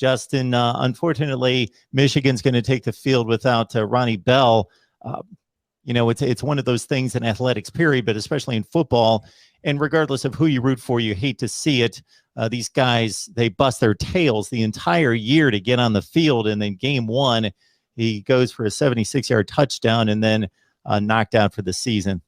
Justin, unfortunately, Michigan's going to take the field without Ronnie Bell. It's one of those things in athletics, period, but especially in football. And regardless of who you root for, you hate to see it. These guys, they bust their tails the entire year to get on the field. And then game one, he goes for a 76-yard touchdown and then knocked out for the season.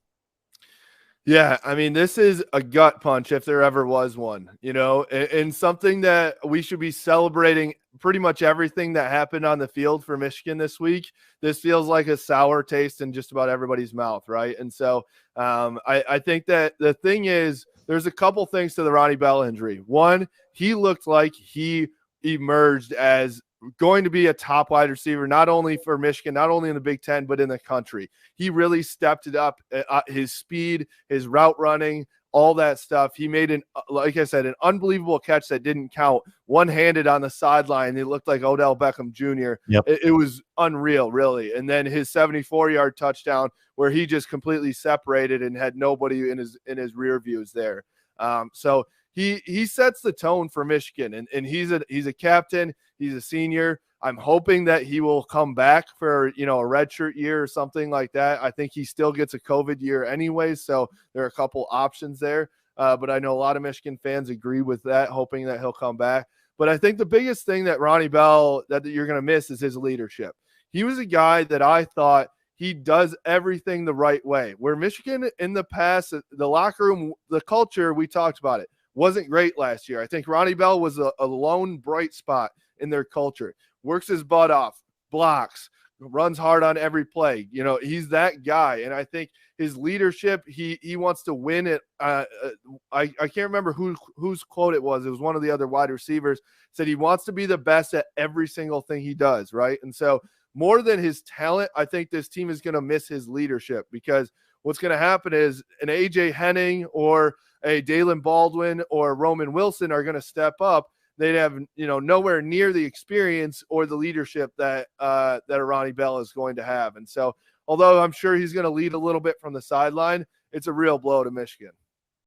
Yeah, I mean, this is a gut punch if there ever was one, and something that we should be celebrating pretty much everything that happened on the field for Michigan this week. This feels like a sour taste in just about everybody's mouth, right? And so I think that the thing is, there's a couple things to the Ronnie Bell injury. One, he looked like he emerged as going to be a top wide receiver, not only for Michigan, not only in the Big Ten, but in the country. He really stepped it up, his speed, his route running, all that stuff. He made like I said, an unbelievable catch that didn't count, one-handed on the sideline. He looked like Odell Beckham Jr. Yep. It was unreal, really. And then his 74-yard touchdown where he just completely separated and had nobody in his rear views there. So he sets the tone for Michigan, and he's a captain. He's a senior. I'm hoping that he will come back for, a redshirt year or something like that. I think he still gets a COVID year anyway, so there are a couple options there. But I know a lot of Michigan fans agree with that, hoping that he'll come back. But I think the biggest thing that Ronnie Bell that you're going to miss is his leadership. He was a guy that I thought he does everything the right way. Where Michigan in the past, the locker room, the culture, we talked about it, wasn't great last year. I think Ronnie Bell was a lone bright spot in their culture. Works his butt off, blocks, runs hard on every play. He's that guy. And I think his leadership, he wants to win it. I can't remember whose quote it was. It was one of the other wide receivers, said he wants to be the best at every single thing he does, right? And so more than his talent, I think this team is going to miss his leadership, because what's going to happen is an A.J. Henning or a Dalen Baldwin or Roman Wilson are going to step up. They'd have, nowhere near the experience or the leadership that a Ronnie Bell is going to have. And so, although I'm sure he's going to lead a little bit from the sideline, it's a real blow to Michigan.